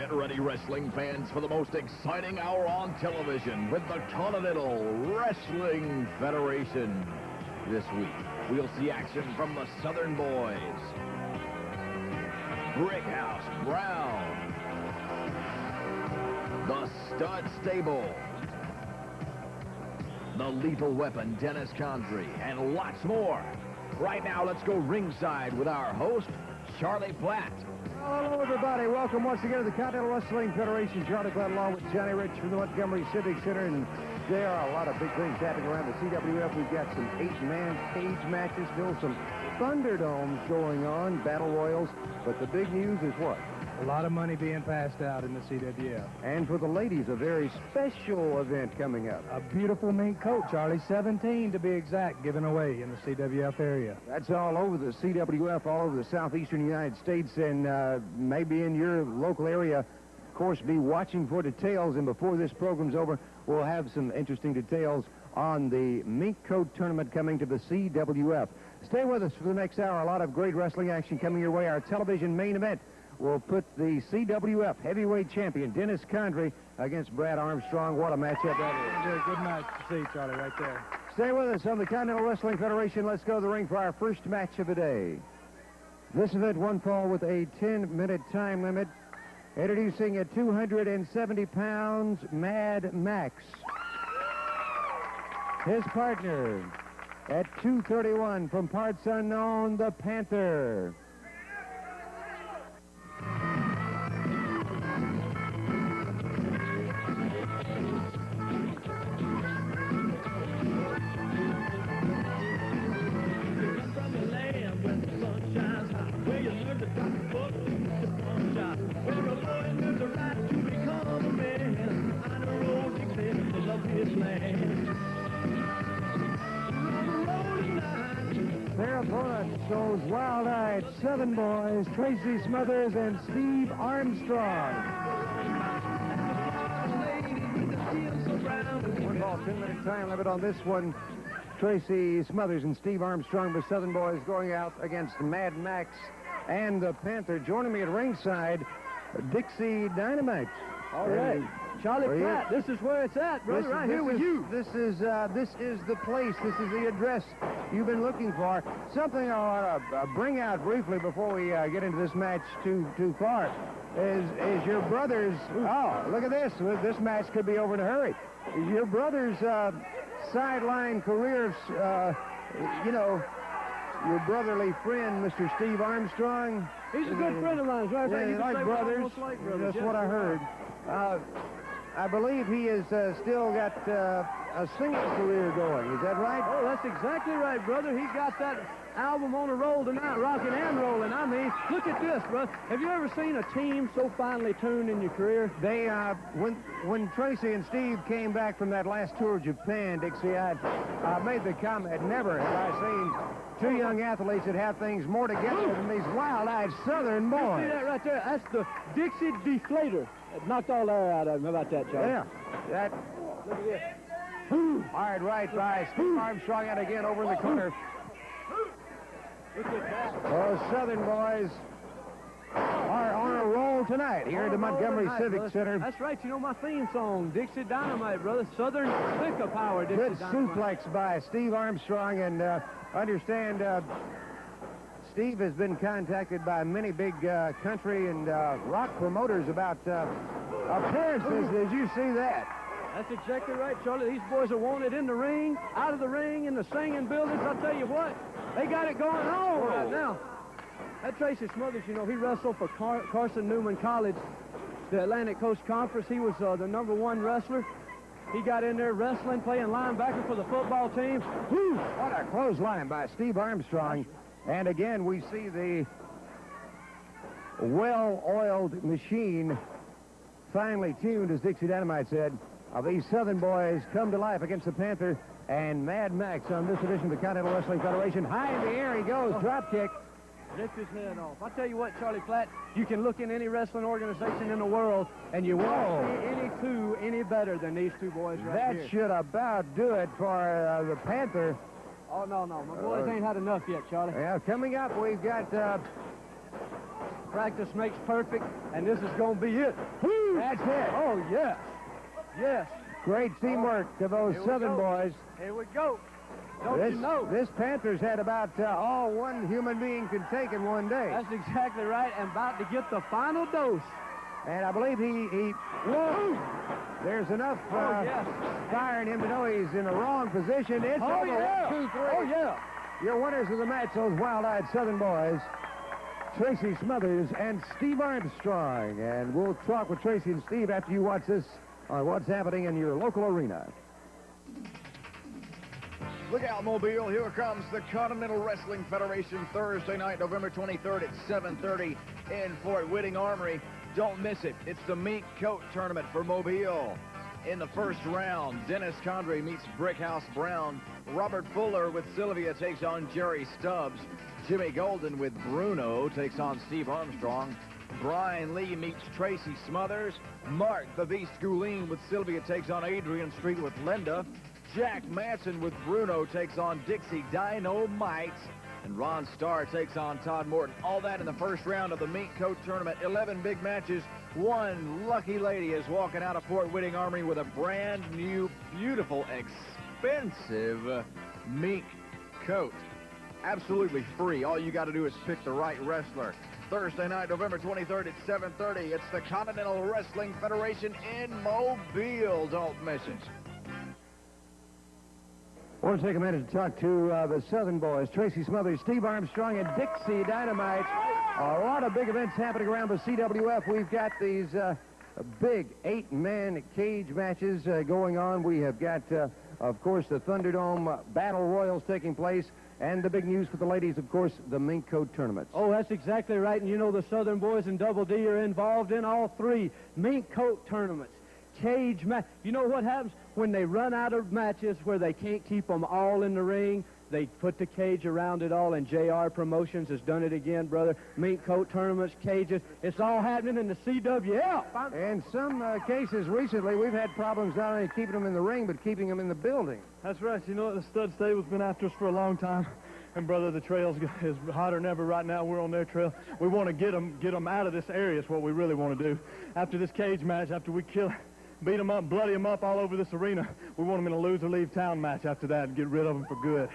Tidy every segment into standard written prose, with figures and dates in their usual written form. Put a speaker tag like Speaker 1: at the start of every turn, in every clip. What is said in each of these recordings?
Speaker 1: Get ready, wrestling fans, for the most exciting hour on television with the Continental Wrestling Federation. This week, we'll see action from the Southern Boys. Brickhouse Brown. The Stud Stable. The Lethal Weapon, Dennis Condrey, and lots more. Right now, let's go ringside with our host, Charlie Platt.
Speaker 2: Hello, everybody. Welcome once again to the Continental Wrestling Federation. Charlie Platt along with Johnny Rich from the Montgomery Civic Center. And there are a lot of big things happening around the CWF. We've got some 8-man cage matches, still some Thunderdomes going on, battle royals. But the big news is what?
Speaker 3: A lot of money being passed out in the CWF.
Speaker 2: And for the ladies, a very special event coming up.
Speaker 3: A beautiful mink coat, Charlie, 17 to be exact, given away in the CWF area.
Speaker 2: That's all over the CWF, all over the southeastern United States, and maybe in your local area. Of course, be watching for details, and before this program's over, we'll have some interesting details on the mink coat tournament coming to the CWF. Stay with us for the next hour. A lot of great wrestling action coming your way. Our television main event will put the CWF heavyweight champion, Dennis Condrey, against Brad Armstrong. What a matchup that is.
Speaker 3: Good match to see, Charlie, right there.
Speaker 2: Stay with us on the Continental Wrestling Federation. Let's go to the ring for our first match of the day. This event, one fall with a 10-minute time limit. Introducing at 270 pounds, Mad Max. His partner at 231 from parts unknown, the Panther. Their opponents, those wild-eyed Southern Boys, Tracy, Smothers, and Steve Armstrong. One ball, 10-minute time limit on this one. Tracy, Smothers, and Steve Armstrong, the Southern Boys, going out against Mad Max and the Panther. Joining me at ringside, Dixie Dynamite.
Speaker 3: All right. Charlie Platt, this is where it's at, brother, right here with you.
Speaker 2: This is the place. This is the address you've been looking for. Something I want to bring out briefly before we get into this match too far is your brother's. Oh, look at this. This match could be over in a hurry. Is your brother's sideline career, your brotherly friend, Mr. Steve Armstrong.
Speaker 3: He's a good friend of mine, right?
Speaker 2: Yeah, like brothers. That's what I heard. I believe he has still got a singing career going. Is that right?
Speaker 3: Oh, that's exactly right, brother. He got that album on a roll tonight, rocking and rolling. I mean, look at this, brother. Have you ever seen a team so finely tuned in your career?
Speaker 2: They, when Tracy and Steve came back from that last tour of Japan, Dixie, I made the comment, never have I seen two young athletes that have things more together than these wild-eyed Southern boys.
Speaker 3: You see that right there? That's the Dixie Deflator. It knocked all the air out of him. How about that, Charlie?
Speaker 2: Yeah. That.
Speaker 3: Look at this.
Speaker 2: Hard right by Steve Armstrong, and again over in the corner.
Speaker 3: Look at that.
Speaker 2: Those Southern boys are on a roll tonight here at the Montgomery Civic Center.
Speaker 3: That's right. You know my theme song, Dixie Dynamite, brother. Southern Pick Power, Dixie
Speaker 2: Good
Speaker 3: Dynamite.
Speaker 2: suplex by Steve Armstrong, and understand Steve has been contacted by many big country and rock promoters about appearances. Did you see that?
Speaker 3: That's exactly right, Charlie. These boys are wanted in the ring, out of the ring, in the singing buildings. I'll tell you what, they got it going on right now. That Tracy Smothers, you know, he wrestled for Carson Newman College, the Atlantic Coast Conference. He was the #1 wrestler. He got in there wrestling, playing linebacker for the football team.
Speaker 2: Whew, what a clothesline by Steve Armstrong. And again, we see the well-oiled machine, finely tuned, as Dixie Dynamite said, of these Southern boys come to life against the Panther and Mad Max on this edition of the Continental Wrestling Federation. High in the air he goes, drop kick.
Speaker 3: Ripped his head off. I'll tell you what, Charlie Platt, you can look in any wrestling organization in the world, and you won't see any two any better than these two boys right here.
Speaker 2: That should about do it for the Panther.
Speaker 3: Oh, no. My boys ain't had enough yet, Charlie.
Speaker 2: Yeah, coming up, we've got
Speaker 3: Practice makes perfect, and this is going to be it. Woo!
Speaker 2: That's it.
Speaker 3: Oh, yes. Yes.
Speaker 2: Great teamwork to those
Speaker 3: Here we
Speaker 2: Southern
Speaker 3: go.
Speaker 2: boys.
Speaker 3: Here we go. Don't you know?
Speaker 2: This Panther's had about all one human being can take in one day.
Speaker 3: That's exactly right, and about to get the final dose.
Speaker 2: And I believe he whoa! There's enough
Speaker 3: yes.
Speaker 2: fire in him to know he's in the wrong position. It's
Speaker 3: Oh,
Speaker 2: over.
Speaker 3: yeah.
Speaker 2: 1, 2, 3.
Speaker 3: Oh, yeah.
Speaker 2: Your winners of the match, those wild-eyed Southern boys, Tracy Smothers and Steve Armstrong. And we'll talk with Tracy and Steve after you watch this on what's happening in your local arena.
Speaker 1: Look out, Mobile. Here comes the Continental Wrestling Federation Thursday night, November 23rd at 7:30 in Fort Whitting Armory. Don't miss it. It's the Mink Coat Tournament for Mobile. In the first round, Dennis Condrey meets Brickhouse Brown. Robert Fuller with Sylvia takes on Jerry Stubbs. Jimmy Golden with Bruno takes on Steve Armstrong. Brian Lee meets Tracy Smothers. Mark the Beast Gouline with Sylvia takes on Adrian Street with Linda. Jack Manson with Bruno takes on Dixie Dynamite. And Ron Starr takes on Todd Morton. All that in the first round of the Mink Coat Tournament. 11 big matches. One lucky lady is walking out of Fort Whitting Armory with a brand new, beautiful, expensive mink coat. Absolutely free. All you got to do is pick the right wrestler. Thursday night, November 23rd at 7:30. It's the Continental Wrestling Federation in Mobile. Don't miss it.
Speaker 2: I want to take a minute to talk to the Southern boys, Tracy Smothers, Steve Armstrong, and Dixie Dynamite. A lot of big events happening around the CWF. We've got these big 8-man cage matches going on. We have got, of course, the Thunderdome Battle Royals taking place. And the big news for the ladies, of course, the Mink Coat tournaments.
Speaker 3: Oh, that's exactly right. And you know the Southern boys and Double D are involved in all 3 Mink Coat tournaments. Cage match. You know what happens when they run out of matches where they can't keep them all in the ring? They put the cage around it all, and JR Promotions has done it again, brother. Mink Coat tournaments, cages, it's all happening in the CWF.
Speaker 2: In some cases recently, we've had problems not only keeping them in the ring, but keeping them in the building.
Speaker 4: That's right. You know what? The stud stable's been after us for a long time. And, brother, the trail is hotter than ever right now. We're on their trail. We want to get them out of this area is what we really want to do. After this cage match, after we beat them up, bloody them up all over this arena, we want them in a lose or leave town match after that and get rid of them for good.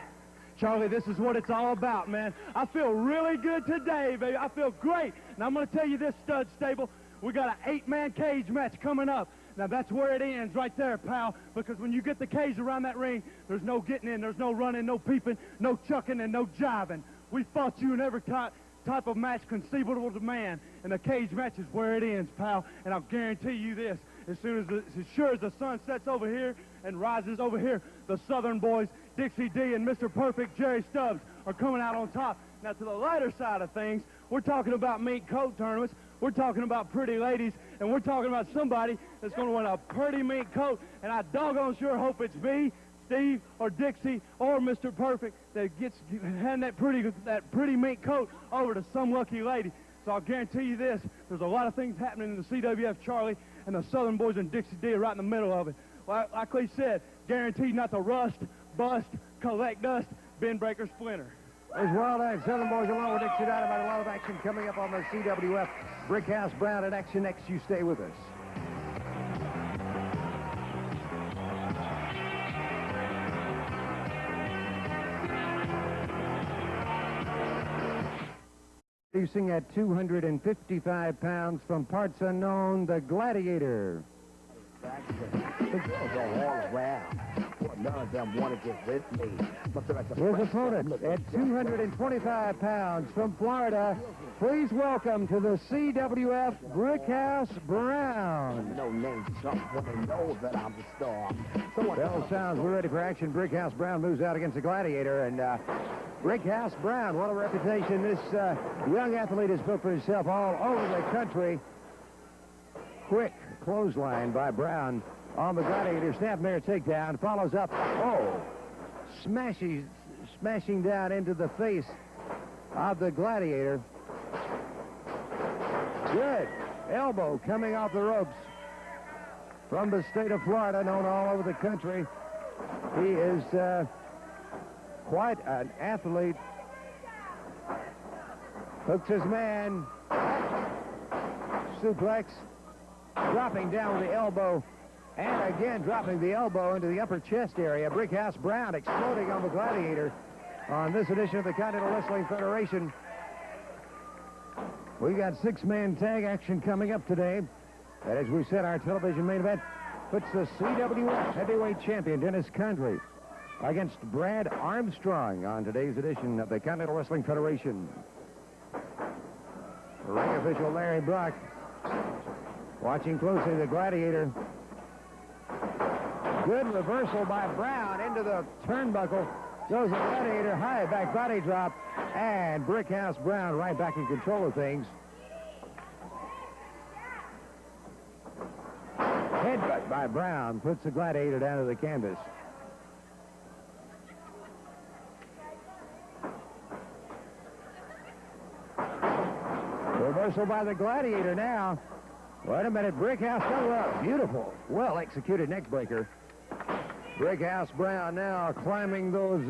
Speaker 3: Charlie, this is what it's all about, man. I feel really good today, baby. I feel great. Now, I'm going to tell you this, stud stable. We got an 8-man cage match coming up. Now, that's where it ends right there, pal, because when you get the cage around that ring, there's no getting in, there's no running, no peeping, no chucking, and no jiving. We fought you in every type of match conceivable to man, and the cage match is where it ends, pal. And I'll guarantee you this, as sure as the sun sets over here and rises over here, the Southern boys, Dixie D and Mr. Perfect, Jerry Stubbs, are coming out on top. Now, to the lighter side of things, we're talking about mink coat tournaments, we're talking about pretty ladies, and we're talking about somebody that's going to win a pretty mink coat, and I doggone sure hope it's me, Steve, or Dixie, or Mr. Perfect that gets hand that pretty mink coat over to some lucky lady. So I'll guarantee you this, there's a lot of things happening in the CWF, Charlie, and the Southern boys and Dixie D are right in the middle of it. Like we said, guaranteed not to rust, bust, collect dust, bend, break, or splinter.
Speaker 2: Those wild-eyed Southern boys along with Dixie Dynamite. A lot of action coming up on the CWF. Brickhouse Brown at Action X. You stay with us. Producing at 255 pounds from parts unknown, the Gladiator.
Speaker 5: The girls are all around. None of them want to get with me.
Speaker 2: His opponent at 225 pounds from Florida. Please welcome to the CWF, Brickhouse Brown.
Speaker 5: No name, something know that I'm the star.
Speaker 2: Bell sounds, we're ready for action. Brickhouse Brown moves out against the Gladiator, and Brickhouse Brown, what a reputation this young athlete has built for himself all over the country. Quick clothesline by Brown on the Gladiator. Snapmare takedown. Follows up. Oh! Smashing down into the face of the Gladiator. Good. Elbow coming off the ropes from the state of Florida, known all over the country. He is quite an athlete. Hooks his man. suplex, dropping down with the elbow, and again dropping the elbow into the upper chest area. Brickhouse Brown exploding on the Gladiator on this edition of the Continental Wrestling Federation. We got six-man tag action coming up today. And as we said, our television main event puts the CWF heavyweight champion, Dennis Condrey, against Brad Armstrong on today's edition of the Continental Wrestling Federation. Ring official Larry Brock watching closely the Gladiator. Good reversal by Brown into the turnbuckle. Goes the Gladiator, high back body drop, and Brickhouse Brown right back in control of things. Headbutt by Brown puts the Gladiator down to the canvas. Reversal by the Gladiator now. Wait a minute, Brickhouse comes up. Beautiful, well-executed neckbreaker. Brickhouse Brown now climbing those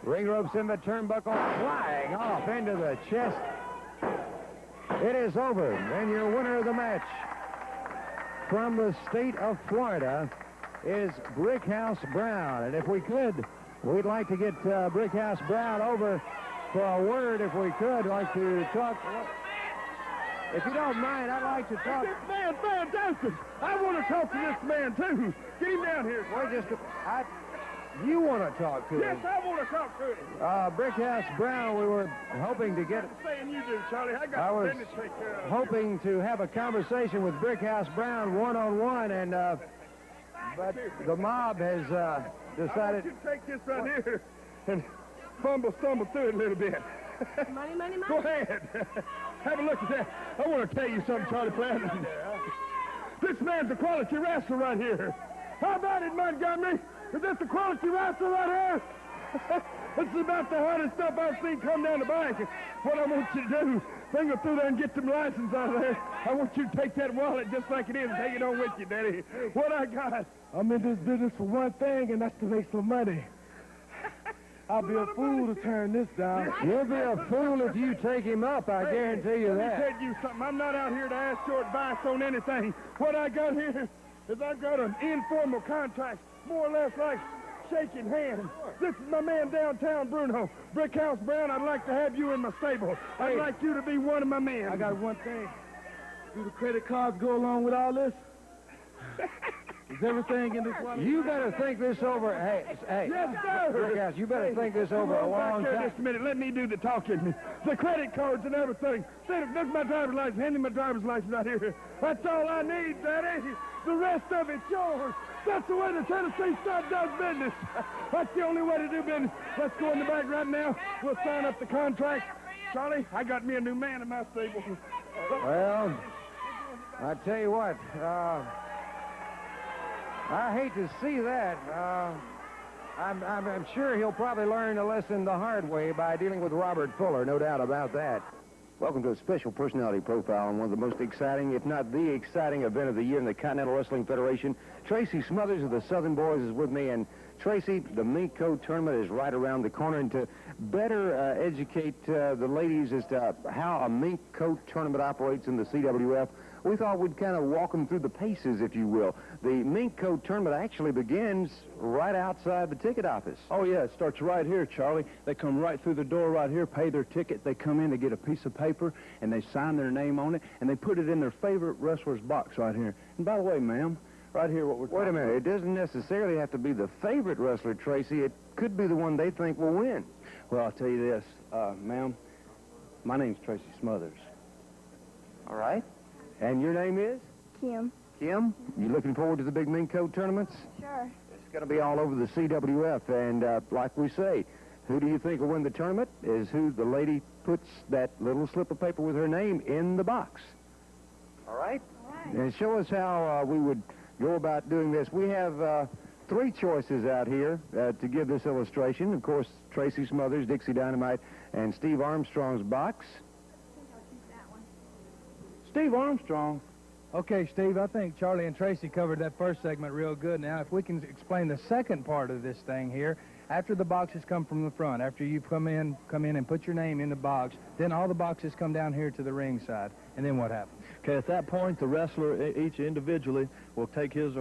Speaker 2: ring ropes in the turnbuckle, flying off into the chest. It is over, and your winner of the match from the state of Florida is Brickhouse Brown. And if we could, we'd like to get Brickhouse Brown over for a word, if we could. Like to talk. If you don't mind, I'd like to talk.
Speaker 3: This man, fantastic. I want to talk to this man, too. Get him down here.
Speaker 2: You want to talk to him?
Speaker 3: Yes, I want to talk to him.
Speaker 2: Brickhouse Brown, we were hoping to get...
Speaker 3: I'm saying you do, Charlie. I was business to take care of.
Speaker 2: Hoping to have a conversation with Brickhouse Brown one-on-one, and but the mob has decided...
Speaker 3: I want you to take this right here and stumble through it a little bit.
Speaker 6: Money.
Speaker 3: Go ahead. Have a look at that. I want to tell you something, Charlie Platt. This man's a quality wrestler right here. How about it, Montgomery? Is this a quality wrestler right here? This is about the hardest stuff I've seen come down the bike. What I want you to do, bring her through there and get some license out of there. I want you to take that wallet just like it is and take it on with you, Daddy. What I got? I'm in this business for one thing, and that's to make some money. I'll be a fool to turn this down.
Speaker 2: You'll be a fool if you take him up, I guarantee you that.
Speaker 3: Let me tell you something. I'm not out here to ask your advice on anything. What I got here is I've got an informal contract, more or less like shaking hands. This is my man downtown, Bruno. Brickhouse Brown, I'd like to have you in my stable. I'd like you to be one of my men. I got one thing. Do the credit cards go along with all this? Is everything in this one?
Speaker 2: You better think this over. Hey.
Speaker 3: Yes, sir.
Speaker 2: Brickhouse, you better think this over a long time.
Speaker 3: Just a minute. Let me do the talking. The credit cards and everything. See, this is my driver's license. Hand me my driver's license right here. That's all I need, Daddy. The rest of it's yours. That's the way the Tennessee stud does business. That's the only way to do business. Let's go in the back right now. We'll sign up the contract. Charlie, I got me a new man in my stable.
Speaker 2: Well, I tell you what, I hate to see that. I'm sure he'll probably learn a lesson the hard way by dealing with Robert Fuller, no doubt about that. Welcome to a special personality profile on one of the most exciting, if not the exciting event of the year in the Continental Wrestling Federation. Tracy Smothers of the Southern Boys is with me, and Tracy, the mink coat tournament is right around the corner, and to better educate the ladies as to how a mink coat tournament operates in the CWF, we thought we'd kind of walk them through the paces, if you will. The mink coat tournament actually begins right outside the ticket office.
Speaker 7: Oh, yeah, it starts right here, Charlie. They come right through the door right here, pay their ticket. They come in, they get a piece of paper, and they sign their name on it, and they put it in their favorite wrestler's box right here. And by the way, ma'am, right here what we're talking
Speaker 2: Wait a minute. It doesn't necessarily have to be the favorite wrestler, Tracy. It could be the one they think will win.
Speaker 7: Well, I'll tell you this, ma'am, my name's Tracy Smothers.
Speaker 2: All right. And your name is?
Speaker 6: Kim.
Speaker 2: Kim? You looking forward to the big mink coat tournaments?
Speaker 6: Sure.
Speaker 2: It's going to be all over the CWF, and like we say, who do you think will win the tournament is who the lady puts that little slip of paper with her name in the box. All right?
Speaker 6: All right.
Speaker 2: And show us how we would go about doing this. We have three choices out here to give this illustration. Of course, Tracy Smothers, Dixie Dynamite, and Steve Armstrong's box.
Speaker 7: Steve Armstrong.
Speaker 3: Okay, Steve, I think Charlie and Tracy covered that first segment real good. Now, if we can explain the second part of this thing here, after the boxes come from the front, after you've come in and put your name in the box, then all the boxes come down here to the ring side. And then what happens?
Speaker 4: Okay, at that point, the wrestler, each individually, will take his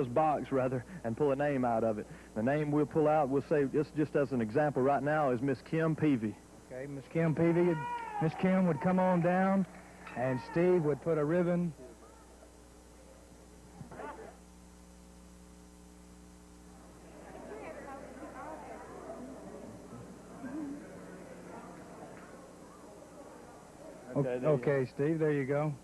Speaker 4: box, rather, and pull a name out of it. The name we'll pull out, we'll say, just as an example right now, is Miss Kim Peavy.
Speaker 3: Okay, Miss Kim Peavy. Miss Kim would come on down, and Steve would put a ribbon. Okay, Steve, there you go.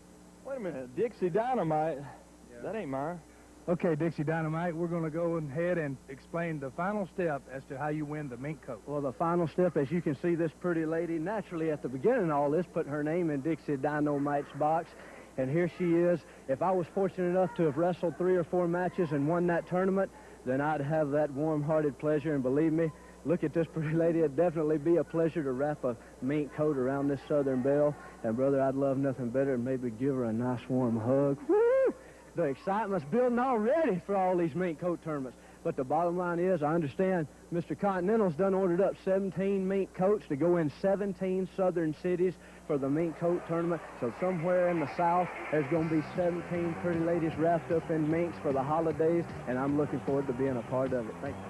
Speaker 4: Wait a minute, Dixie Dynamite. Yeah. That ain't mine.
Speaker 3: Okay, Dixie Dynamite, we're going to go ahead and explain the final step as to how you win the mink coat.
Speaker 6: Well, the final step, as you can see, this pretty lady, naturally at the beginning of all this, put her name in Dixie Dynamite's box, and here she is. If I was fortunate enough to have wrestled 3 or 4 matches and won that tournament, then I'd have that warm-hearted pleasure, and believe me, look at this pretty lady. It'd definitely be a pleasure to wrap a mink coat around this Southern belle. And, brother, I'd love nothing better than maybe give her a nice warm hug. Woo! The excitement's building already for all these mink coat tournaments. But the bottom line is, I understand Mr. Continental's done ordered up 17 mink coats to go in 17 southern cities for the mink coat tournament. So somewhere in the South, there's going to be 17 pretty ladies wrapped up in minks for the holidays, and I'm looking forward to being a part of it. Thank you.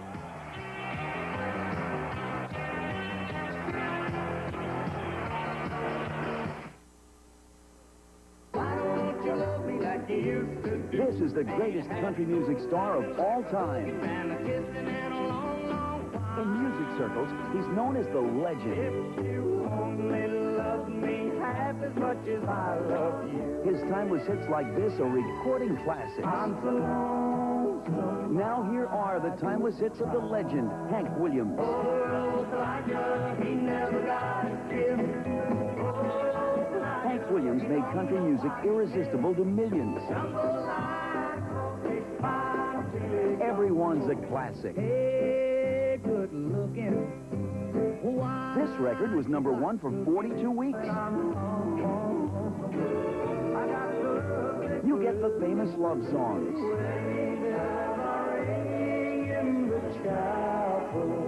Speaker 8: This is the greatest country music star of all time. In music circles, he's known as the legend.
Speaker 9: If you only love me half as much as I love you.
Speaker 8: His timeless hits like this are recording classics.
Speaker 9: I'm so lonesome.
Speaker 8: Now here are the timeless hits of the legend, Hank Williams.
Speaker 9: Oh, Elijah, he never got a kiss.
Speaker 8: Hank Williams made country music irresistible to millions. Everyone's a classic.
Speaker 9: Hey, good looking.
Speaker 8: This record was #1 for 42 weeks. You get the famous love songs.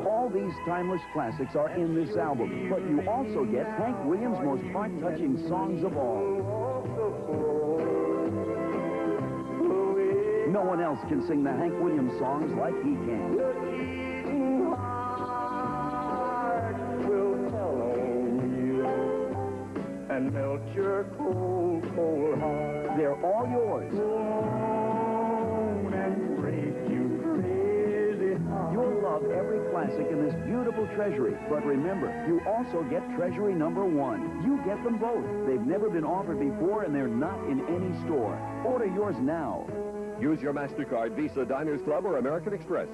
Speaker 8: All these timeless classics are in this album, but you also get Hank Williams' most heart-touching songs of all. No one else can sing the Hank Williams songs like he can.
Speaker 9: And melt your cold, cold heart.
Speaker 8: They're all yours.
Speaker 9: And break you crazy heart.
Speaker 8: You'll love every classic in this beautiful treasury. But remember, you also get treasury #1. You get them both. They've never been offered before, and they're not in any store. Order yours now.
Speaker 10: Use your MasterCard, Visa, Diners Club, or American Express.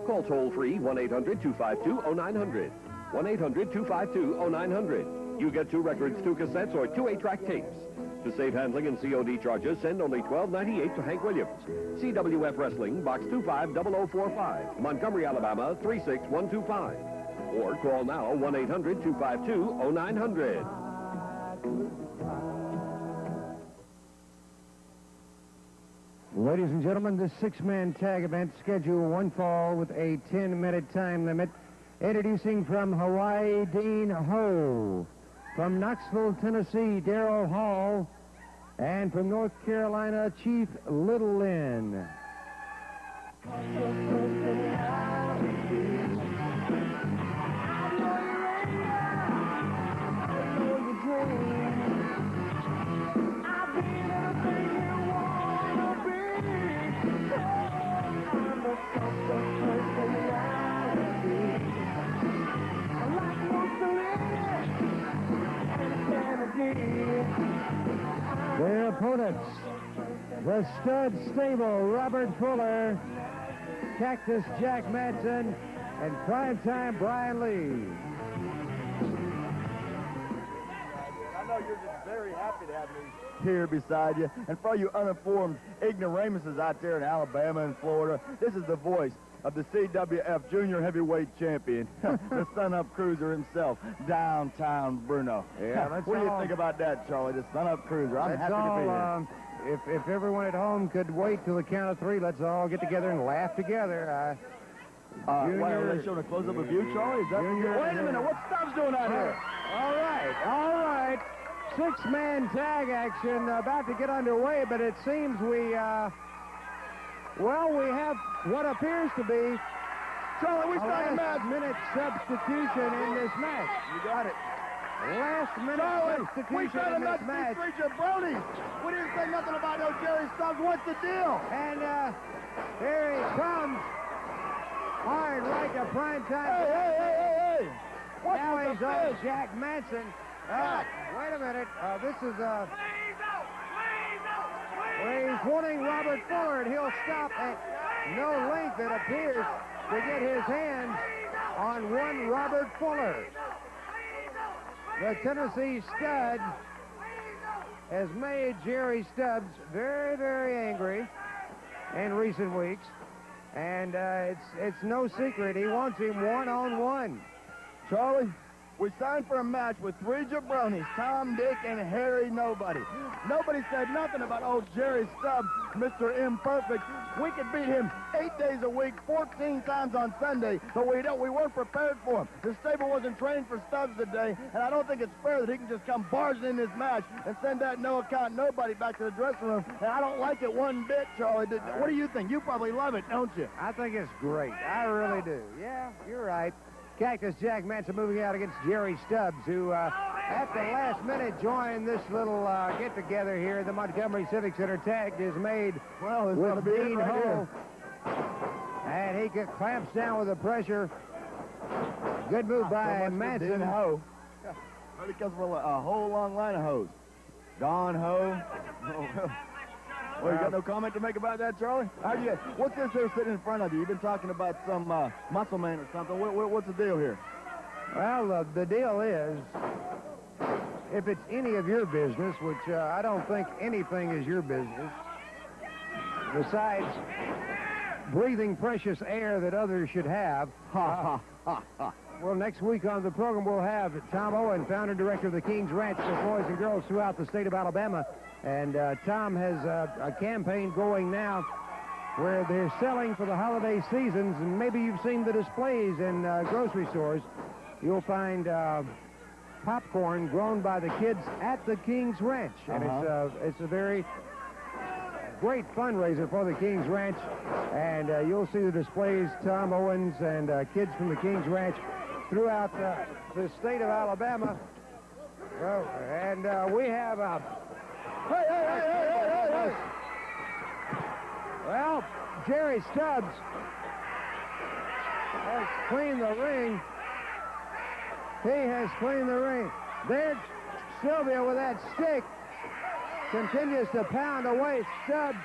Speaker 10: Call toll-free 1-800-252-0900. 1-800-252-0900. You get 2 records, 2 cassettes, or 2 8-track tapes. To save handling and COD charges, send only $12.98 to Hank Williams. CWF Wrestling, Box 250045, Montgomery, Alabama 36125. Or call now 1-800-252-0900.
Speaker 2: Ladies and gentlemen, this 6-man tag event, Schedule 1 fall with a 10-minute time limit. Introducing from Hawaii, Dean Ho. From Knoxville, Tennessee, Darryl Hall. And from North Carolina, Chief Little Lynn. Their opponents, the Stud Stable, Robert Fuller, Cactus Jack Madsen, and Primetime Brian Lee.
Speaker 1: I know you're just very happy to have me here beside you. And for all you uninformed ignoramuses out there in Alabama and Florida, this is the voice of the CWF Junior Heavyweight Champion, the Sun-Up Cruiser himself, Downtown Bruno.
Speaker 2: Yeah, that's
Speaker 1: what do you
Speaker 2: all.
Speaker 1: think about that, Charlie, the Sun-Up Cruiser? I'm
Speaker 2: That's
Speaker 1: happy to be here.
Speaker 2: all. If everyone at home could wait till the count of 3, let's all get together and laugh together.
Speaker 1: Wait, are they showing a close-up of you, Charlie? Is that
Speaker 2: Junior-
Speaker 1: Wait a minute, what's Stubbs doing out here?
Speaker 2: All right. six-man tag action about to get underway, but it seems we have what appears to be
Speaker 1: Charlie, we
Speaker 2: a
Speaker 1: start a match.
Speaker 2: last-minute substitution in this match.
Speaker 1: You got it.
Speaker 2: Last-minute
Speaker 1: Charlie, we
Speaker 2: substitution
Speaker 1: start a
Speaker 2: in
Speaker 1: match
Speaker 2: this
Speaker 1: with
Speaker 2: match.
Speaker 1: three jabronis. We didn't say nothing about no Jerry Stubbs. What's the deal?
Speaker 2: And here he comes. Hard right to prime time.
Speaker 1: Hey. What's
Speaker 2: Now
Speaker 1: with
Speaker 2: he's
Speaker 1: the
Speaker 2: on
Speaker 1: fish?
Speaker 2: Jack Manson. Wait a minute. This is he's wanting Robert Fuller, and he'll stop at no length, it appears, to get his hands on one Robert Fuller. The Tennessee stud has made Jerry Stubbs very, very angry in recent weeks, and it's no secret he wants him one-on-one.
Speaker 1: Charlie, we signed for a match with three jabronis, Tom, Dick, and Harry Nobody. Nobody said nothing about old Jerry Stubbs, Mr. Imperfect. We could beat him 8 days a week, 14 times on Sunday, but we weren't prepared for him. The stable wasn't trained for Stubbs today, and I don't think it's fair that he can just come barging in this match and send that no-account nobody back to the dressing room. And I don't like it one bit, Charlie. What do you think? You probably love it, don't you?
Speaker 2: I think it's great. I really do. Yeah, you're right. Cactus Jack Manson moving out against Jerry Stubbs, who at the last minute joined this little get-together here. The Montgomery Civic Center tag is made with Dean Ho. And he clamps down with the pressure. Good move by Manson.
Speaker 1: Dean Ho. Really comes from a whole long line of hoes. Don Ho. Well, you got no comment to make about that, Charlie? What's this here sitting in front of you? You've been talking about some muscle man or something. What's the deal here?
Speaker 2: Well, the deal is, if it's any of your business, which I don't think anything is your business, besides breathing precious air that others should have. Well, next week on the program, we'll have Tom Owen, founder and director of the King's Ranch for boys and girls throughout the state of Alabama. And Tom has a campaign going now where they're selling for the holiday seasons, and maybe you've seen the displays in grocery stores. You'll find popcorn grown by the kids at the King's Ranch. And it's a very great fundraiser for the King's Ranch. And you'll see the displays, Tom Owens and kids from the King's Ranch throughout the state of Alabama. And we have
Speaker 1: Hey.
Speaker 2: Well, Jerry Stubbs has cleaned the ring. He has cleaned the ring. There, Sylvia with that stick continues to pound away. Stubbs.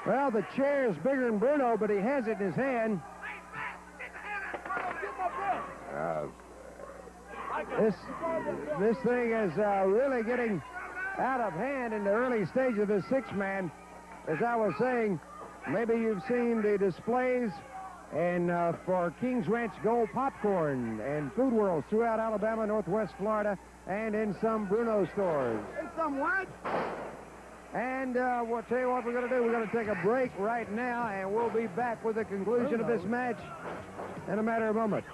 Speaker 2: Well, the chair is bigger than Bruno, but he has it in his hand. This thing is really getting out of hand in the early stage of the six-man. As I was saying, maybe you've seen the displays and for King's Ranch Gold popcorn and food worlds throughout Alabama, Northwest Florida, and in some Bruno stores.
Speaker 1: In some what?
Speaker 2: And we'll tell you what we're going to do. We're going to take a break right now, and we'll be back with the conclusion of this match in a matter of moments.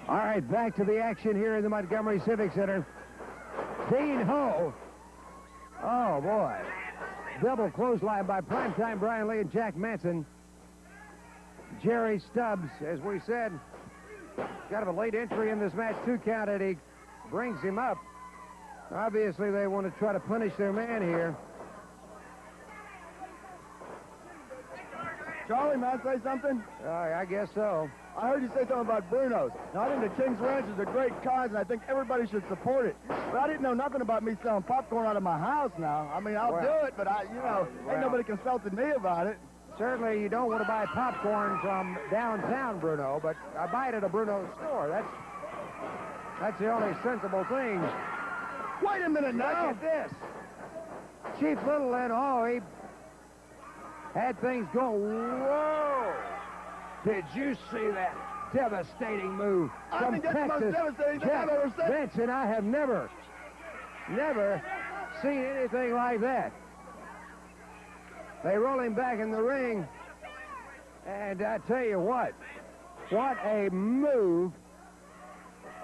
Speaker 2: All right, back to the action here in the Montgomery Civic Center. Dean Ho. Oh, boy. Double clothesline by primetime Brian Lee and Jack Manson. Jerry Stubbs, as we said, kind of a late entry in this match. 2 count, and he brings him up. Obviously, they want to try to punish their man here.
Speaker 1: Charlie, may I say something?
Speaker 2: I guess so.
Speaker 1: I heard you say something about Bruno's. Now, I think the King's Ranch is a great cause, and I think everybody should support it. But I didn't know nothing about me selling popcorn out of my house now. I mean, I'll do it, but ain't nobody consulted me about it.
Speaker 2: Certainly, you don't want to buy popcorn from downtown, Bruno, but I buy it at a Bruno store. That's the only sensible thing.
Speaker 1: Wait a minute now.
Speaker 2: Look at this. Chief Littleton, he had things going. Whoa! Did you see that? devastating move from
Speaker 1: think that's the most
Speaker 2: Cactus.
Speaker 1: devastating thing I've ever seen.
Speaker 2: Benson, I have never seen anything like that. They roll him back in the ring, and I tell you what a move.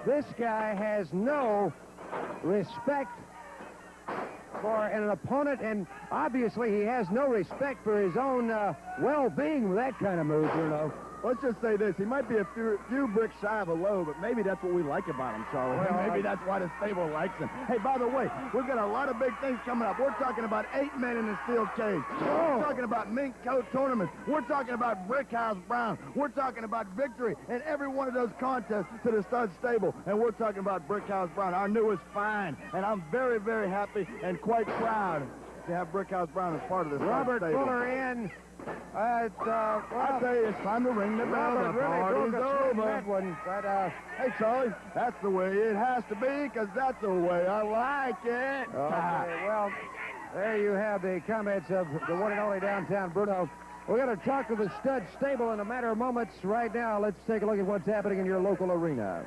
Speaker 2: This guy has no respect for an opponent, and obviously he has no respect for his own well-being with that kind of move, Bruno.
Speaker 1: Let's just say this. He might be a few bricks shy of a low, but maybe that's what we like about him, Charlie.
Speaker 2: Well,
Speaker 1: maybe that's why the stable likes him. Hey, by the way, we've got a lot of big things coming up. We're talking about 8 men in the steel cage. We're talking about mink coat tournaments. We're talking about Brickhouse Brown. We're talking about victory in every one of those contests to the stud stable. And we're talking about Brickhouse Brown, our newest find. And I'm very, very happy and quite proud to have Brickhouse Brown as part of this
Speaker 2: Robert
Speaker 1: stable.
Speaker 2: Fuller in.
Speaker 1: I tell you, it's time to ring the bell.
Speaker 2: Robert
Speaker 1: The
Speaker 2: really
Speaker 1: party's
Speaker 2: broke a swing
Speaker 1: over.
Speaker 2: that one, but
Speaker 1: Hey, Charlie, that's the way it has to be, because that's the way I like it.
Speaker 2: okay, well, there you have the comments of the one and only downtown Bruno. We're going to talk to the stud stable in a matter of moments. Right now, let's take a look at what's happening in your local arena.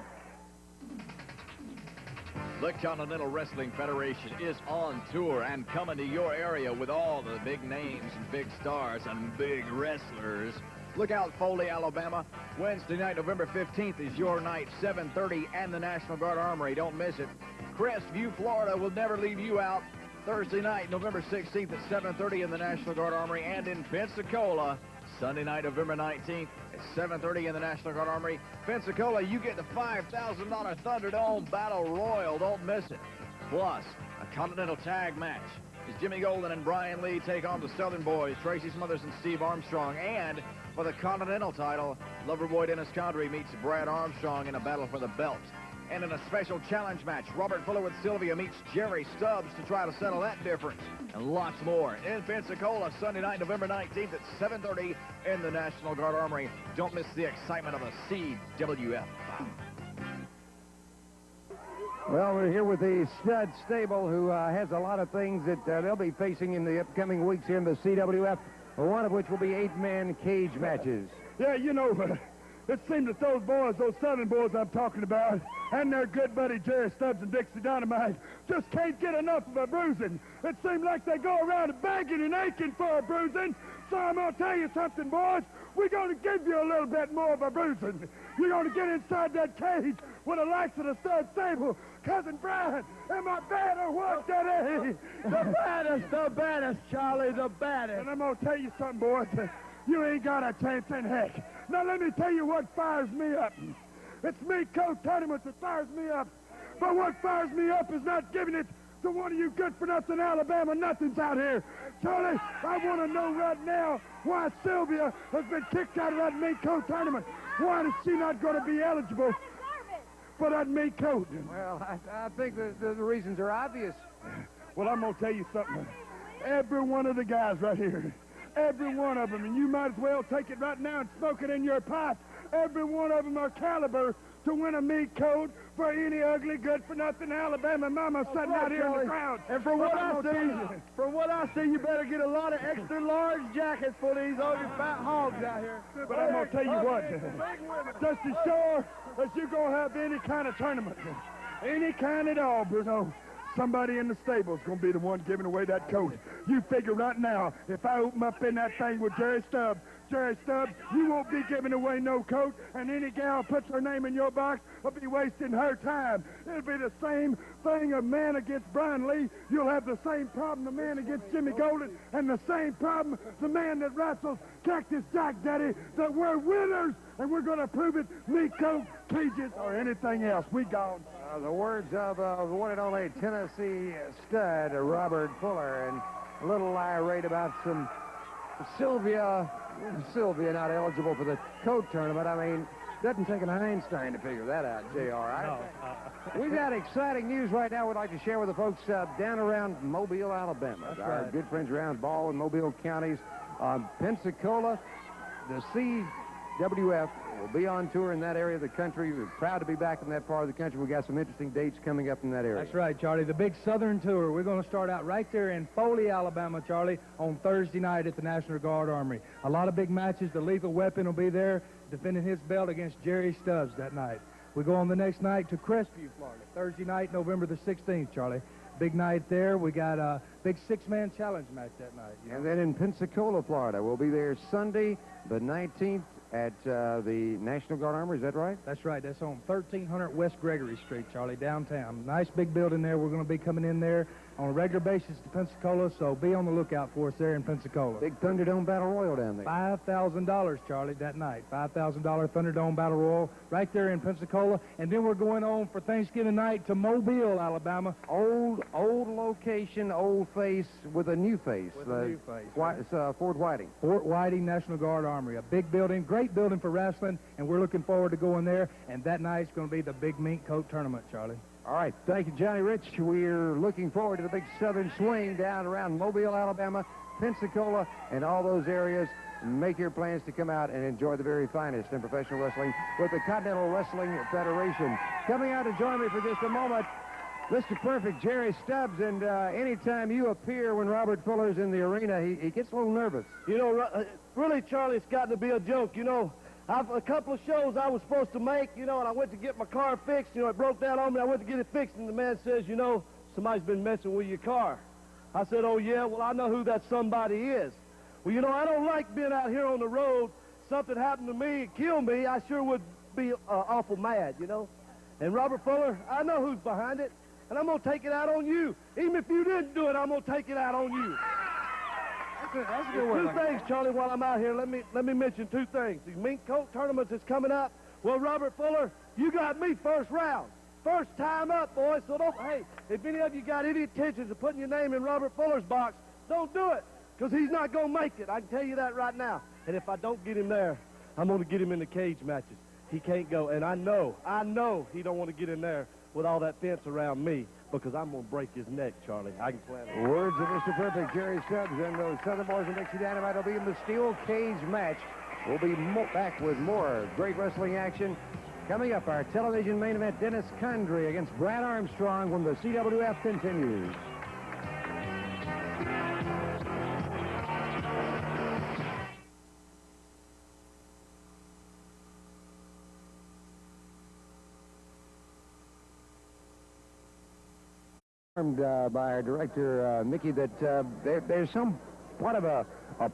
Speaker 1: The Continental Wrestling Federation is on tour and coming to your area with all the big names and big stars and big wrestlers. Look out, Foley, Alabama. Wednesday night, November 15th is your night, 7:30, and the National Guard Armory. Don't miss it. Crestview, Florida will never leave you out. Thursday night, November 16th at 7:30 in the National Guard Armory, and in Pensacola, Sunday night, November 19th at 7:30 in the National Guard Armory. Pensacola, you get the $5,000 Thunderdome Battle Royal. Don't miss it. Plus, a Continental Tag match as Jimmy Golden and Brian Lee take on the Southern Boys, Tracy Smothers and Steve Armstrong. And for the Continental title, Loverboy Dennis Condrey meets Brad Armstrong in a battle for the belt. And in a special challenge match, Robert Fuller with Sylvia meets Jerry Stubbs to try to settle that difference. And lots more in Pensacola, Sunday night, November 19th at 7:30 in the National Guard Armory. Don't miss the excitement of the CWF.
Speaker 2: Well, we're here with the stud stable, who has a lot of things that they'll be facing in the upcoming weeks here in the CWF, one of which will be 8-man cage matches.
Speaker 11: Yeah, you know, it seems that those boys, those Southern boys I'm talking about, and their good buddy Jerry Stubbs and Dixie Dynamite, just can't get enough of a bruising. It seems like they go around begging and aching for a bruising. So I'm going to tell you something, boys. We're going to give you a little bit more of a bruising. You're going to get inside that cage with the likes of the stud stable. Cousin Brian, am I bad or what, Daddy? The baddest, Charlie, the baddest. And I'm going to tell you something, boys. You ain't got a chance in heck. Now, let me tell you what fires me up. It's me, Coach Tournaments, that fires me up. But what fires me up is not giving it to one of you good-for-nothing Alabama nothings out here. Charlie, I want to know right now why Sylvia has been kicked out of that mink coat tournament. Why is she not going to be eligible for that mink coat?
Speaker 2: Well, I think the reasons are obvious.
Speaker 11: Well, I'm going to tell you something. Every one of the guys right here, every one of them, and you might as well take it right now and smoke it in your pipe. Every one of them are caliber to win a meat coat for any ugly, good-for-nothing Alabama mama sitting out here in the crowd.
Speaker 3: And from what I see, you better get a lot of extra large jackets for these ugly fat hogs out here.
Speaker 11: But I'm going to tell you what, just as sure as you're going to have any kind of tournament, any kind at all, Bruno, somebody in the stable is going to be the one giving away that coat. You figure right now, if I open up in that thing with Jerry Stubbs, you won't be giving away no coat, and any gal puts her name in your box will be wasting her time. It'll be the same thing, a man against Brian Lee. You'll have the same problem, the man against Jimmy Golden, and the same problem, the man that wrestles Cactus Jack Daddy, that we're winners, and we're going to prove it, meat coat, cages, or anything else. We gone.
Speaker 2: The words of the one and only Tennessee stud, Robert Fuller, and a little irate about some Sylvia not eligible for the coat tournament. I mean, doesn't take an Einstein to figure that out, JR. We've got exciting news right now we'd like to share with the folks down around Mobile, Alabama.
Speaker 3: That's
Speaker 2: Our
Speaker 3: right.
Speaker 2: good friends around Ball and Mobile counties. Pensacola, the CWF We'll be on tour in that area of the country. We're proud to be back in that part of the country. We got some interesting dates coming up in that area.
Speaker 3: That's right, Charlie. The big Southern Tour. We're going to start out right there in Foley, Alabama, Charlie, on Thursday night at the National Guard Armory. A lot of big matches. The Lethal Weapon will be there defending his belt against Jerry Stubbs that night. We go on the next night to Crestview, Florida. Thursday night, November the 16th, Charlie. Big night there. We got a big six-man challenge match that night.
Speaker 2: And then in Pensacola, Florida, we'll be there Sunday the 19th at the National Guard Armory. Is that right?
Speaker 3: That's right. That's on 1300 West Gregory Street, Charlie, downtown. Nice big building there. We're going to be coming in there on a regular basis to Pensacola, so be on the lookout for us there in Pensacola.
Speaker 2: Big Thunderdome Battle Royal down there.
Speaker 3: $5,000, Charlie, that night. $5,000 Thunderdome Battle Royal right there in Pensacola. And then we're going on for Thanksgiving night to Mobile, Alabama.
Speaker 2: Old location, old face with a new face.
Speaker 3: With a new face.
Speaker 2: It's Fort Whiting.
Speaker 3: Fort Whiting National Guard Armory. A big building, great building for wrestling, and we're looking forward to going there. And that night's going to be the big mink coat tournament, Charlie.
Speaker 2: All right, thank you, Johnny Rich. We're looking forward to the big Southern swing down around Mobile, Alabama, Pensacola, and all those areas. Make your plans to come out and enjoy the very finest in professional wrestling with the Continental Wrestling Federation. Coming out to join me for just a moment, Mr. Perfect, Jerry Stubbs, and anytime you appear when Robert Fuller's in the arena, he gets a little nervous.
Speaker 12: You know, really, Charlie, it's got to be a joke, you know. A couple of shows I was supposed to make, you know, and I went to get my car fixed. You know, it broke down on me. I went to get it fixed, and the man says, you know, somebody's been messing with your car. I said, oh, yeah? Well, I know who that somebody is. Well, you know, I don't like being out here on the road. Something happened to me, kill me, I sure would be awful mad, you know. And Robert Fuller, I know who's behind it, and I'm going to take it out on you. Even if you didn't do it, I'm going to take it out on you.
Speaker 3: That's a good word.
Speaker 12: Two things, Charlie, while I'm out here. Let me mention two things. The mink coat tournament is coming up. Well, Robert Fuller, you got me first round. First time up, boys. So hey, if any of you got any intentions of putting your name in Robert Fuller's box, don't do it, because he's not going to make it. I can tell you that right now. And if I don't get him there, I'm going to get him in the cage matches. He can't go. And I know he don't want to get in there with all that fence around me, because I'm going to break his neck, Charlie. I can plan it.
Speaker 2: Words of Mr. Perfect, Jerry Stubbs, and those Southern Boys and Dixie Dynamite will be in the steel cage match. We'll be back with more great wrestling action. Coming up, our television main event, Dennis Condrey against Brad Armstrong when the CWF continues. By our director, Mickey, that there's somewhat of a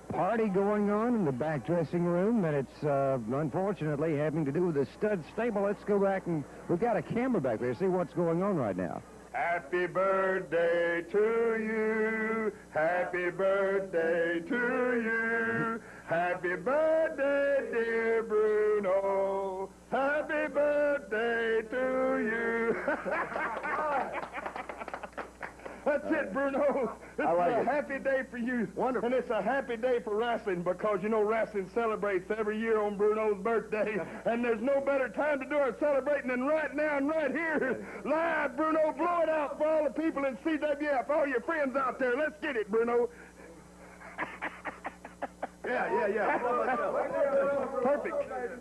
Speaker 2: party going on in the back dressing room, and it's unfortunately having to do with the stud stable. Let's go back, and we've got a camera back there. See what's going on right now.
Speaker 11: Happy birthday to you. Happy birthday to you. Happy birthday, dear Bruno. Happy birthday to you. That's it, Bruno. This is a happy day for you. Wonderful. And it's a happy day for wrestling, because, you know, wrestling celebrates every year on Bruno's birthday. And there's no better time to do our celebrating than right now and right here. Live, Bruno. Blow it out for all the people in CWF, all your friends out there. Let's get it, Bruno. Yeah.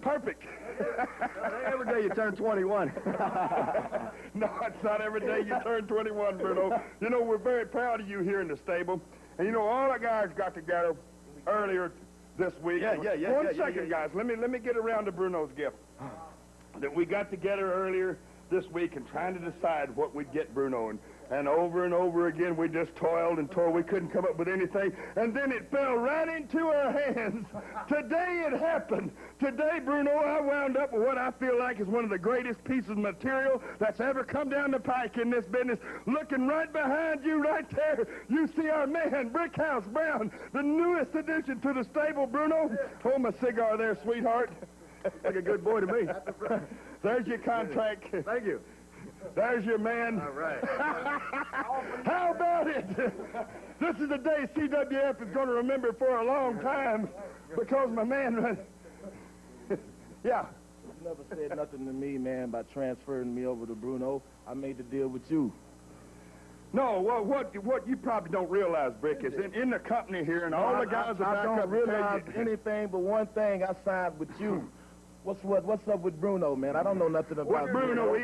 Speaker 11: Perfect.
Speaker 12: Every day you turn 21.
Speaker 11: No, it's not every day you turn 21, Bruno. You know, we're very proud of you here in the stable. And, you know, all the guys got together earlier this week. One second, guys. Let me get around to Bruno's gift. That we got together earlier this week and trying to decide what we'd get Bruno. And over again, we just toiled and toiled. We couldn't come up with anything. And then it fell right into our hands. Today it happened. Today, Bruno, I wound up with what I feel like is one of the greatest pieces of material that's ever come down the pike in this business. Looking right behind you right there, you see our man, Brickhouse Brown, the newest addition to the stable, Bruno. Hold my cigar there, sweetheart. Like a good boy to me. There's your contract.
Speaker 12: Thank you.
Speaker 11: There's your man.
Speaker 12: All right.
Speaker 11: How about it? This is a day CWF is going to remember for a long time, because my man... Yeah.
Speaker 12: You never said nothing to me, man, about transferring me over to Bruno. I made the deal with you.
Speaker 11: No, well, what you probably don't realize, Brick, is in the company here, and all the guys are back up.
Speaker 12: I don't realize anything but one thing. I signed with you.
Speaker 11: What's up with Bruno, man? I don't know nothing about
Speaker 13: What Bruno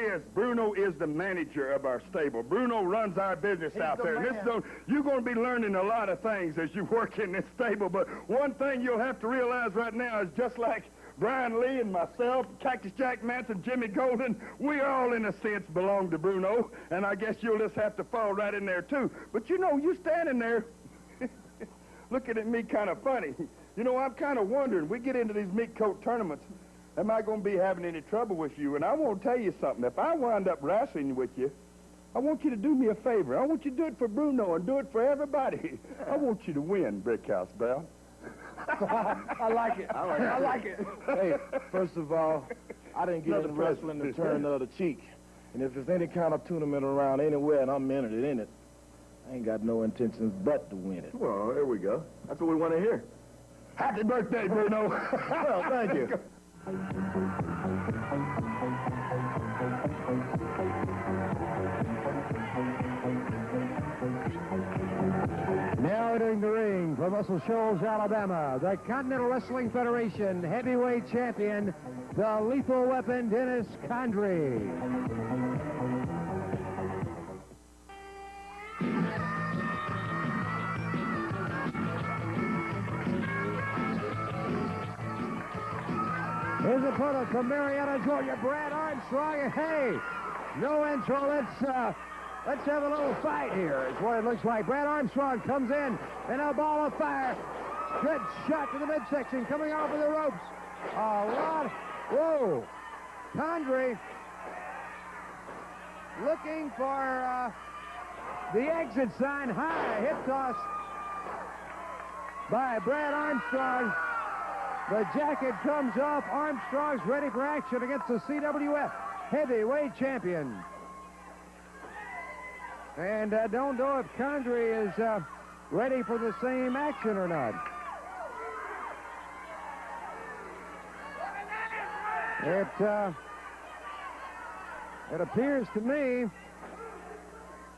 Speaker 13: is the manager of our stable. Bruno runs our business out there. And you're going to be learning a lot of things as you work in this stable, but one thing you'll have to realize right now is just like Brian Lee and myself, Cactus Jack Manson, Jimmy Golden, we all in a sense belong to Bruno, and I guess you'll just have to fall right in there too. But you know, you standing there looking at me kind of funny. You know, I'm kind of wondering, we get into these meat coat tournaments, am I going to be having any trouble with you? And I want to tell you something. If I wind up wrestling with you, I want you to do me a favor. I want you to do it for Bruno and do it for everybody. I want you to win, Brickhouse Bell.
Speaker 11: I like it. I like it. Hey, first of all, I didn't get into wrestling to turn the other cheek. And if there's any kind of tournament around anywhere and I'm entered in it, I ain't got no intentions but to win it.
Speaker 13: Well, here we go. That's what we want to hear. Happy birthday, Bruno.
Speaker 11: Well, thank you.
Speaker 2: Now entering the ring from Russell Shoals, Alabama, the Continental Wrestling Federation heavyweight champion, the Lethal Weapon, Dennis Condrey. His opponent from Marietta, Georgia, Brad Armstrong. And hey, no intro. Let's have a little fight here, is what it looks like. Brad Armstrong comes in, and a ball of fire. Good shot to the midsection, coming off of the ropes. Whoa. Condrey looking for the exit sign. High hip toss by Brad Armstrong. The jacket comes off. Armstrong's ready for action against the CWF heavyweight champion. And don't know if Condrey is ready for the same action or not. It appears to me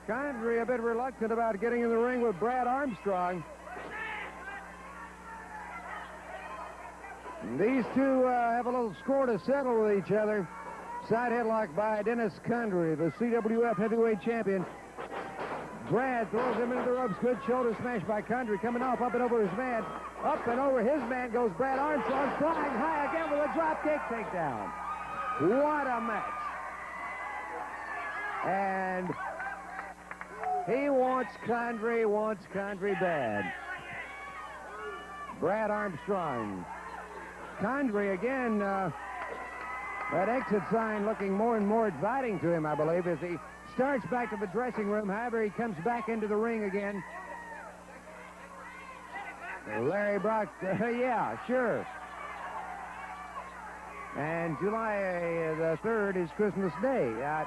Speaker 2: Condrey a bit reluctant about getting in the ring with Brad Armstrong. These two have a little score to settle with each other. Side headlock by Dennis Condrey, the CWF heavyweight champion. Brad throws him into the ropes. Good shoulder smash by Condrey, coming off up and over his man. Up and over his man goes Brad Armstrong, flying high again with a drop kick takedown. What a match. And he wants Condrey bad. Brad Armstrong. Condrey again, that exit sign looking more and more inviting to him, I believe, as he starts back to the dressing room. However, he comes back into the ring again. Larry Brock, yeah, sure. And July the 3rd is Christmas Day. I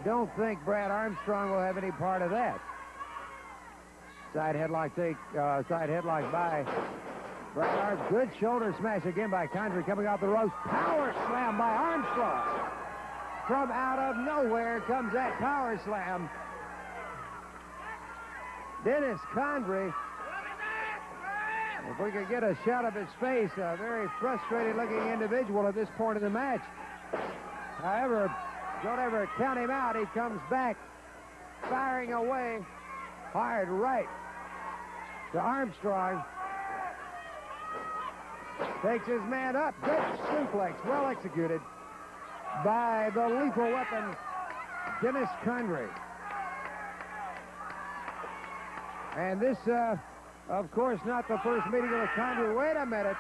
Speaker 2: don't think Brad Armstrong will have any part of that. Side headlock by Brad Armstrong. Good shoulder smash again by Condrey, coming off the ropes. Power slam by Armstrong. From out of nowhere comes that power slam. Dennis Condrey, if we could get a shot of his face, a very frustrated-looking individual at this point in the match. However, don't ever count him out. He comes back, firing away, fired right to Armstrong. Takes his man up. Good suplex, well executed by the Lethal Weapon, Dennis Condrey. And this, of course, not the first meeting of Condrey. Wait a minute.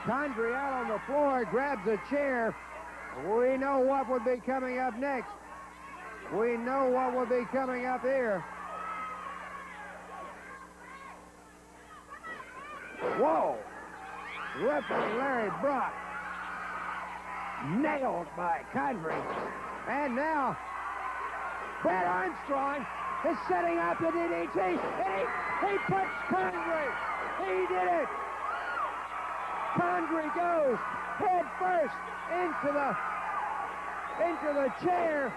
Speaker 2: Condrey out on the floor, grabs a chair. We know what would be coming up next. We know what will be coming up here. Whoa! Referee Larry Brock. Nailed by Condrey. And now, Brad Armstrong is setting up the DDT. And he punched Condrey. He did it. Condrey goes head first into the chair.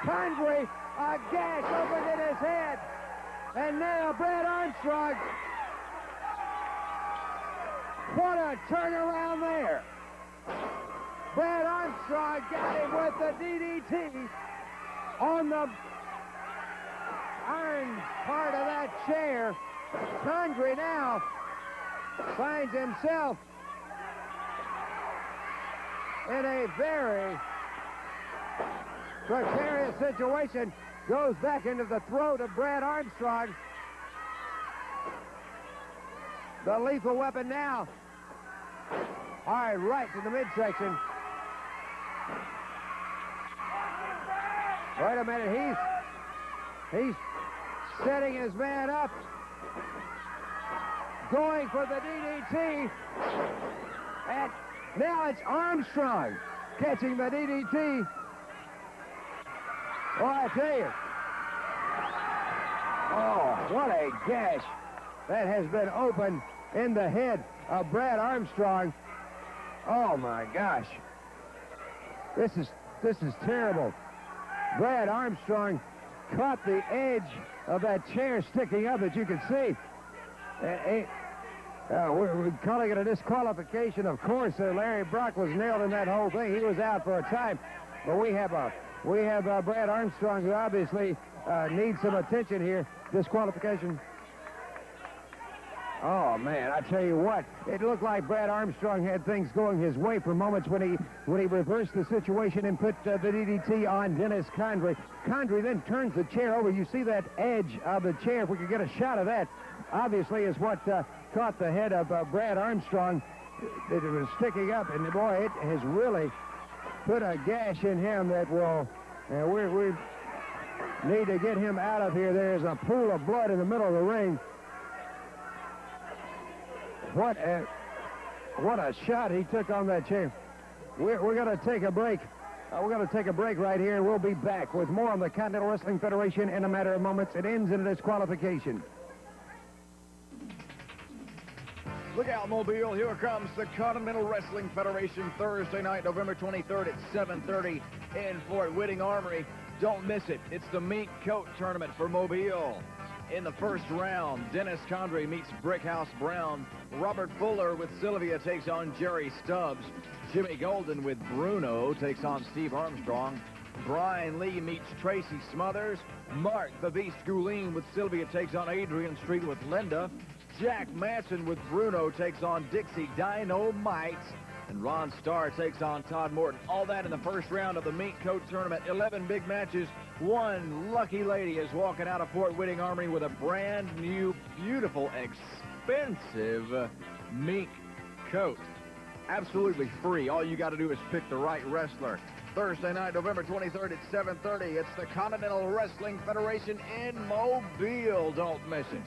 Speaker 2: Condrey, a gash opened in his head. And now Brad Armstrong What a turnaround there. Brad Armstrong got him with the DDT on the iron part of that chair. Condrey now finds himself in a very precarious situation. Goes back into the throat of Brad Armstrong. The lethal weapon now. All right, right to the midsection. Wait a minute, he's setting his man up. Going for the DDT. And now it's Armstrong catching the DDT. Oh, I tell you. Oh, what a gash that has been opened in the head of Brad Armstrong. Oh, my gosh. This is terrible. Brad Armstrong caught the edge of that chair sticking up, as you can see. We're calling it a disqualification. Of course, Larry Brock was nailed in that whole thing. He was out for a time. But we have Brad Armstrong, who obviously needs some attention here. Disqualification. Oh, man, I tell you what, it looked like Brad Armstrong had things going his way for moments when he reversed the situation and put the DDT on Dennis Condrey. Condrey then turns the chair over. You see that edge of the chair. If we could get a shot of that, obviously is what caught the head of Brad Armstrong. It was sticking up, and boy, it has really put a gash in him that will, we need to get him out of here. There's a pool of blood in the middle of the ring. What a shot he took on that chair. We're going to take a break. We're going to take a break right here, and we'll be back with more on the Continental Wrestling Federation in a matter of moments. It ends in a disqualification.
Speaker 1: Look out, Mobile. Here comes the Continental Wrestling Federation Thursday night, November 23rd at 7:30 in Fort Whitting Armory. Don't miss it. It's the Mink Coat Tournament for Mobile. In the first round, Dennis Condrey meets Brickhouse Brown. Robert Fuller with Sylvia takes on Jerry Stubbs. Jimmy Golden with Bruno takes on Steve Armstrong. Brian Lee meets Tracy Smothers. Mark the Beast Gouline with Sylvia takes on Adrian Street with Linda. Jack Manson with Bruno takes on Dixie Dynamite. And Ron Starr takes on Todd Morton. All that in the first round of the Mink Coat Tournament. 11 big matches. One lucky lady is walking out of Fort Whitting Armory with a brand new, beautiful, expensive mink coat. Absolutely free. All you got to do is pick the right wrestler. Thursday night, November 23rd at 7:30. It's the Continental Wrestling Federation in Mobile. Don't miss it.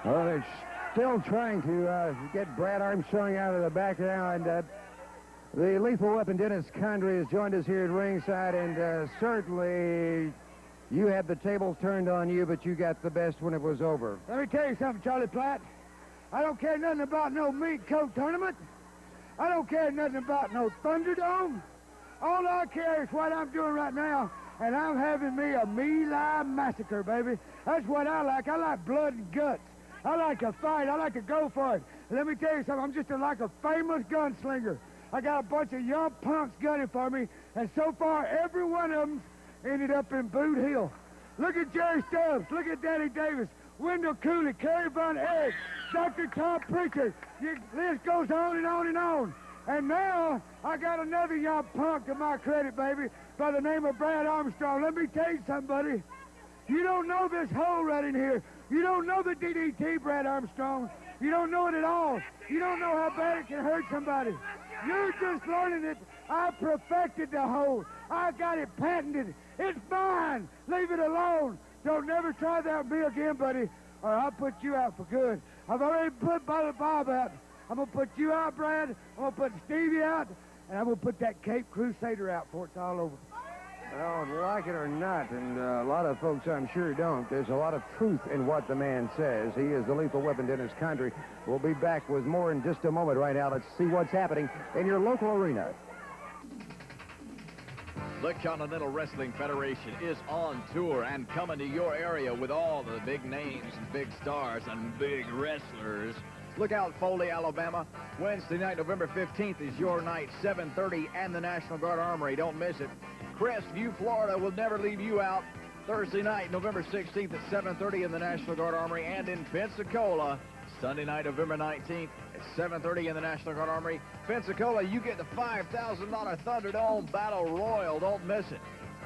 Speaker 2: Well, they're still trying to get Brad Armstrong out of the background. The lethal weapon, Dennis Condrey, has joined us here at ringside, and certainly you had the tables turned on you, but you got the best when it was over.
Speaker 11: Let me tell you something, Charlie Platt. I don't care nothing about no Mink Coat Tournament. I don't care nothing about no Thunderdome. All I care is what I'm doing right now, and I'm having me a Me-Lie massacre, baby. That's what I like. I like blood and guts. I like to fight. I like to go for it. And let me tell you something. I'm just like a famous gunslinger. I got a bunch of young punks gunning for me, and so far, every one of them ended up in Boot Hill. Look at Jerry Stubbs. Look at Danny Davis. Wendell Cooley, Kerry Von Erich, Dr. Tom Pritchard. The list goes on and on and on. And now, I got another young punk to my credit, baby, by the name of Brad Armstrong. Let me tell you something, buddy. You don't know this hole right in here. You don't know the DDT, Brad Armstrong. You don't know it at all. You don't know how bad it can hurt somebody. You're just learning it. I perfected the hole. I got it patented. It's mine. Leave it alone. Don't never try that with me again, buddy, or I'll put you out for good. I've already put Brother Bob out. I'm going to put you out, Brad. I'm going to put Stevie out. And I'm going to put that Cape Crusader out before it's all over.
Speaker 2: Well, like it or not, and a lot of folks I'm sure don't, there's a lot of truth in what the man says. He is the lethal weapon, Dennis Condrey. We'll be back with more in just a moment. Right now, let's see what's happening in your local arena.
Speaker 1: The Continental Wrestling Federation is on tour and coming to your area with all the big names and big stars and big wrestlers. Look out, Foley, Alabama. Wednesday night, November 15th is your night, 7:30, and the National Guard Armory. Don't miss it. Crestview, Florida will never leave you out. Thursday night, November 16th at 7:30 in the National Guard Armory, and in Pensacola, Sunday night, November 19th at 7:30 in the National Guard Armory. Pensacola, you get the $5,000 Thunderdome Battle Royal. Don't miss it.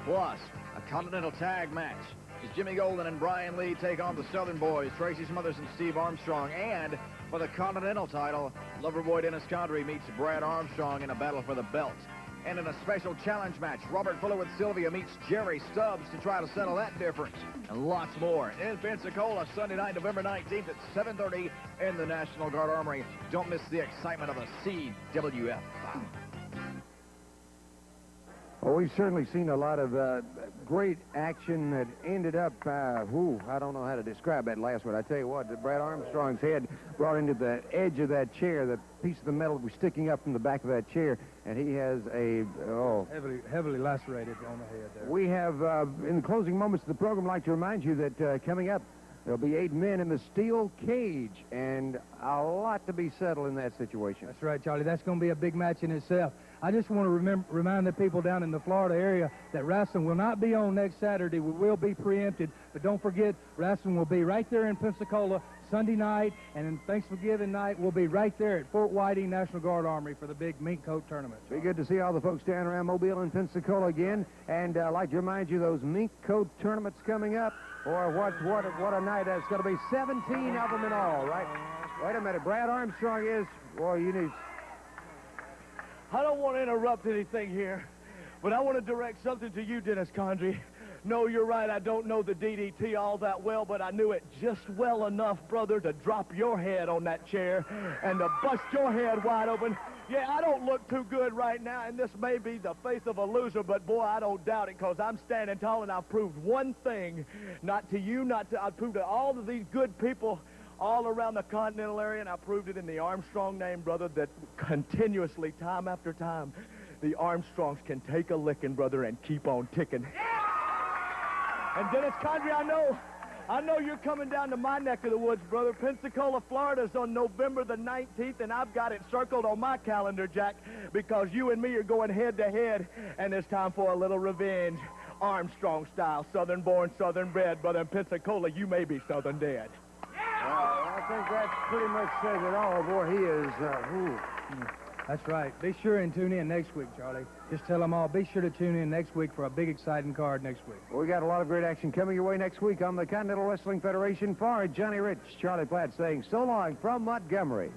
Speaker 1: Plus, a Continental Tag match. As Jimmy Golden and Brian Lee take on the Southern Boys, Tracy Smothers and Steve Armstrong. And for the Continental title, Loverboy Dennis Condrey meets Brad Armstrong in a battle for the belt. And in a special challenge match, Robert Fuller with Sylvia meets Jerry Stubbs to try to settle that difference. And lots more in Pensacola, Sunday night, November 19th at 7:30 in the National Guard Armory. Don't miss the excitement of the CWF.
Speaker 2: Well, we've certainly seen a lot of great action that ended up, I don't know how to describe that last one. I tell you what, Brad Armstrong's head brought into the edge of that chair. The piece of the metal was sticking up from the back of that chair, and he has a,
Speaker 6: Heavily lacerated on the head there.
Speaker 2: We have, in the closing moments of the program, I'd like to remind you that coming up, there'll be 8 men in the steel cage, and a lot to be settled in that situation.
Speaker 6: That's right, Charlie. That's going to be a big match in itself. I just want to remind the people down in the Florida area that wrestling will not be on next Saturday. We will be preempted, but don't forget, wrestling will be right there in Pensacola Sunday night, and then Thanksgiving night we'll be right there at Fort Whiting National Guard Armory for the big mink coat tournament.
Speaker 2: Be good to see all the folks down around Mobile and Pensacola again, and I'd like to remind you those mink coat tournaments coming up, or what a night that's going to be. 17 of them in all, right? Wait a minute, Brad Armstrong is, boy, you need...
Speaker 12: I don't want to interrupt anything here, but I want to direct something to you, Dennis Condrey. No, you're right, I don't know the DDT all that well, but I knew it just well enough, brother, to drop your head on that chair and to bust your head wide open. Yeah, I don't look too good right now, and this may be the face of a loser, but boy, I don't doubt it, because I'm standing tall, and I've proved one thing, not to you, I've proved to all of these good people all around the Continental area, and I proved it in the Armstrong name, brother, that continuously, time after time, the Armstrongs can take a licking, brother, and keep on ticking. And Dennis Condrey, I know you're coming down to my neck of the woods, brother. Pensacola, Florida's on November the 19th, and I've got it circled on my calendar, Jack, because you and me are going head-to-head, and it's time for a little revenge. Armstrong style, southern-born, southern-bred, brother. In Pensacola, you may be southern dead.
Speaker 2: I think that pretty much says it all. Boy, he is,
Speaker 6: That's right. Be sure and tune in next week, Charlie. Just tell them all, be sure to tune in next week for a big, exciting card next week.
Speaker 2: We got a lot of great action coming your way next week on the Continental Wrestling Federation. For Johnny Rich, Charlie Platt saying so long from Montgomery.